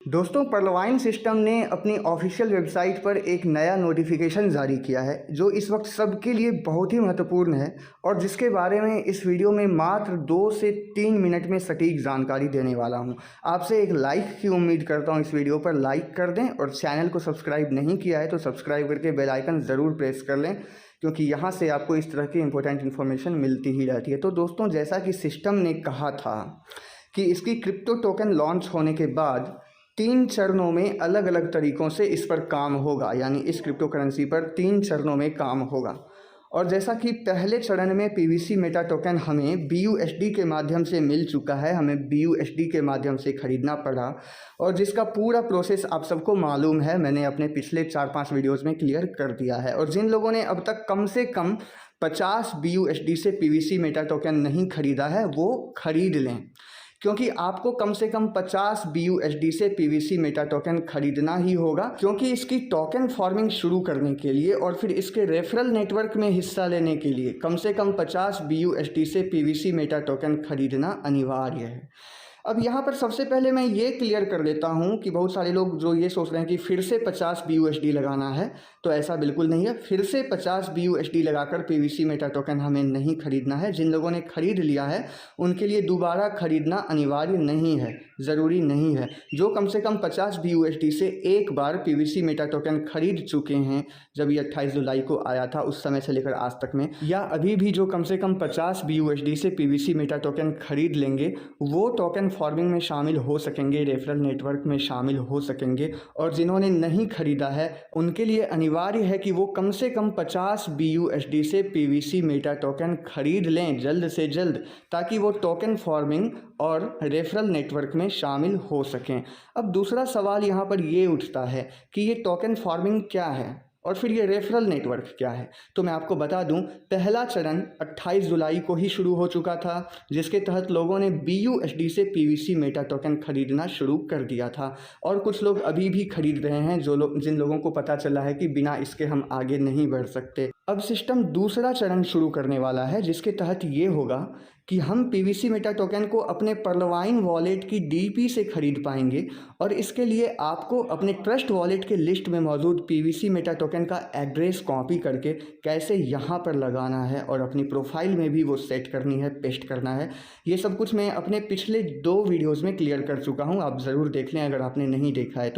दोस्तों, पर्लवाइन सिस्टम ने अपनी ऑफिशियल वेबसाइट पर एक नया नोटिफिकेशन जारी किया है जो इस वक्त सबके लिए बहुत ही महत्वपूर्ण है और जिसके बारे में इस वीडियो में मात्र 2 से 3 मिनट में सटीक जानकारी देने वाला हूं। आपसे एक लाइक की उम्मीद करता हूं। इस वीडियो पर लाइक कर दें और चैनल को सब्सक्राइब नहीं किया है तो सब्सक्राइब करके बेल आइकन ज़रूर प्रेस कर लें, क्योंकि यहाँ से आपको इस तरह की इंपॉर्टेंट इन्फॉर्मेशन मिलती ही रहती है। तो दोस्तों, जैसा कि सिस्टम ने कहा था कि इसकी क्रिप्टो टोकन लॉन्च होने के बाद 3 चरणों में अलग अलग तरीक़ों से इस पर काम होगा, यानी इस क्रिप्टो करेंसी पर 3 चरणों में काम होगा। और जैसा कि पहले चरण में पीवीसी मेटा टोकन हमें BUSD के माध्यम से मिल चुका है, हमें BUSD के माध्यम से ख़रीदना पड़ा और जिसका पूरा प्रोसेस आप सबको मालूम है, मैंने अपने पिछले 4-5 वीडियोज़ में क्लियर कर दिया है। और जिन लोगों ने अब तक कम से कम 50 BUSD से पीवीसी मेटा टोकन नहीं ख़रीदा है वो ख़रीद लें, क्योंकि आपको कम से कम 50 BUSD से पीवीसी मेटा टोकन खरीदना ही होगा, क्योंकि इसकी टोकन फार्मिंग शुरू करने के लिए और फिर इसके रेफरल नेटवर्क में हिस्सा लेने के लिए कम से कम 50 BUSD से पीवीसी मेटा टोकन खरीदना अनिवार्य है। अब यहाँ पर सबसे पहले मैं ये क्लियर कर देता हूँ कि बहुत सारे लोग जो ये सोच रहे हैं कि फिर से 50 BUSD लगाना है, तो ऐसा बिल्कुल नहीं है। फिर से 50 BUSD लगाकर पीवीसी मेटा टोकन हमें नहीं खरीदना है। जिन लोगों ने खरीद लिया है उनके लिए दोबारा खरीदना अनिवार्य नहीं है, ज़रूरी नहीं है। जो कम से कम 50 BUSD से एक बार पीवीसी मेटा टोकन खरीद चुके हैं, जब ये 28 जुलाई को आया था उस समय से लेकर आज तक में, या अभी भी जो कम से कम 50 BUSD से पीवीसी मेटा टोकन खरीद लेंगे, वो टोकन फार्मिंग में शामिल हो सकेंगे, रेफरल नेटवर्क में शामिल हो सकेंगे। और जिन्होंने नहीं खरीदा है उनके लिए अनिवार्य है कि वो कम से कम 50 BUSD से पीवीसी मेटा टोकन खरीद लें जल्द से जल्द, ताकि वो टोकन फार्मिंग और रेफरल नेटवर्क में शामिल हो सकें। अब दूसरा सवाल यहाँ पर ये उठता है कि ये टोकन फार्मिंग क्या है और फिर ये रेफरल नेटवर्क क्या है। तो मैं आपको बता दूं, पहला चरण 28 जुलाई को ही शुरू हो चुका था, जिसके तहत लोगों ने BUSD से पीवीसी मेटा टोकन खरीदना शुरू कर दिया था और कुछ लोग अभी भी खरीद रहे हैं, जिन लोगों को पता चला है कि बिना इसके हम आगे नहीं बढ़ सकते। अब सिस्टम दूसरा चरण शुरू करने वाला है, जिसके तहत ये होगा कि हम पीवीसी मेटा टोकन को अपने पर्लवाइन वॉलेट की DP से खरीद पाएंगे और इसके लिए आपको अपने ट्रस्ट वॉलेट के लिस्ट में मौजूद पीवीसी मेटा टोकन का एड्रेस कॉपी करके कैसे यहाँ पर लगाना है और अपनी प्रोफाइल में भी वो सेट करनी है, पेस्ट करना है। ये सब कुछ मैं अपने पिछले 2 वीडियोज़ में क्लियर कर चुका हूँ, आप ज़रूर देख लें अगर आपने नहीं देखा है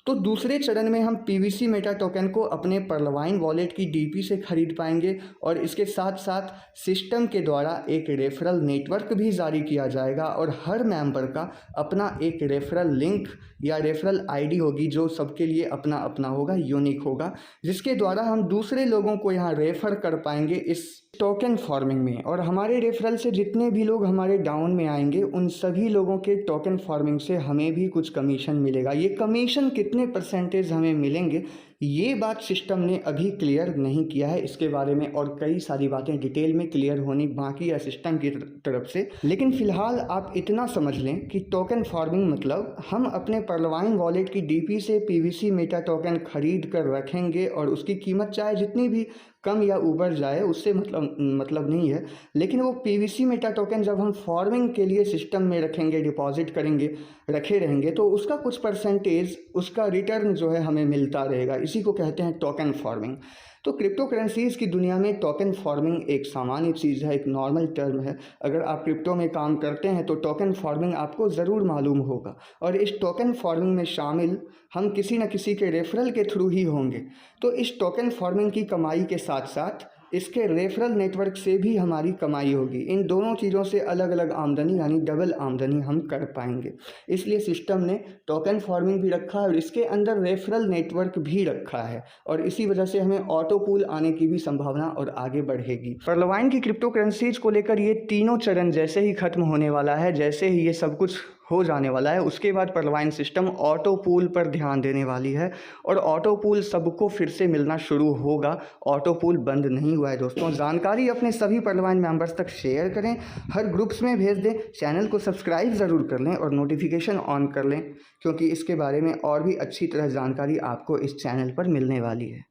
तो दूसरे चरण में हम पीवीसी मेटा टोकन को अपने पर्लवाइन वॉलेट की DP से खरीद पाएंगे और इसके साथ साथ सिस्टम के द्वारा एक रेफरल नेटवर्क भी जारी किया जाएगा और हर मेंबर का अपना एक रेफरल लिंक या रेफरल ID होगी, जो सबके लिए अपना अपना होगा, यूनिक होगा, जिसके द्वारा हम दूसरे लोगों को यहाँ रेफ़र कर पाएंगे इस टोकन फार्मिंग में। और हमारे रेफरल से जितने भी लोग हमारे डाउन में आएंगे उन सभी लोगों के टोकन फार्मिंग से हमें भी कुछ कमीशन मिलेगा। ये कमीशन कितने परसेंटेज हमें मिलेंगे, ये बात सिस्टम ने अभी क्लियर नहीं किया है। इसके बारे में और कई सारी बातें डिटेल में क्लियर होनी बाकी है सिस्टम की तरफ से। लेकिन फ़िलहाल आप इतना समझ लें कि टोकन फार्मिंग मतलब हम अपने पर्लवाइन वॉलेट की DP से पीवीसी मेटा टोकन खरीद कर रखेंगे और उसकी कीमत चाहे जितनी भी कम या ऊपर जाए उससे मतलब नहीं है, लेकिन वो पीवीसी मेटा टोकन जब हम फार्मिंग के लिए सिस्टम में रखेंगे, डिपॉजिट करेंगे, रखे रहेंगे, तो उसका कुछ परसेंटेज, उसका रिटर्न जो है हमें मिलता रहेगा। इसी को कहते हैं टोकन फार्मिंग। तो क्रिप्टो करेंसीज़ की दुनिया में टोकन फार्मिंग एक सामान्य चीज़ है, एक नॉर्मल टर्म है। अगर आप क्रिप्टो में काम करते हैं तो टोकन फार्मिंग आपको ज़रूर मालूम होगा और इस टोकन फार्मिंग में शामिल हम किसी न किसी के रेफरल के थ्रू ही होंगे। तो इस टोकन फार्मिंग की कमाई के साथ साथ इसके रेफरल नेटवर्क से भी हमारी कमाई होगी। इन दोनों चीज़ों से अलग अलग आमदनी यानी डबल आमदनी हम कर पाएंगे। इसलिए सिस्टम ने टोकन फार्मिंग भी रखा है और इसके अंदर रेफरल नेटवर्क भी रखा है और इसी वजह से हमें ऑटो पूल आने की भी संभावना और आगे बढ़ेगी। पर्लवाइन की क्रिप्टो करेंसीज को लेकर ये तीनों चरण जैसे ही खत्म होने वाला है, जैसे ही ये सब कुछ हो जाने वाला है, उसके बाद पर्लवाइन सिस्टम ऑटो पूल पर ध्यान देने वाली है और ऑटो पूल सबको फिर से मिलना शुरू होगा। ऑटो पूल बंद नहीं हुआ है दोस्तों। जानकारी अपने सभी पर्लवाइन मेंबर्स तक शेयर करें, हर ग्रुप्स में भेज दें, चैनल को सब्सक्राइब ज़रूर कर लें और नोटिफिकेशन ऑन कर लें, क्योंकि इसके बारे में और भी अच्छी तरह जानकारी आपको इस चैनल पर मिलने वाली है।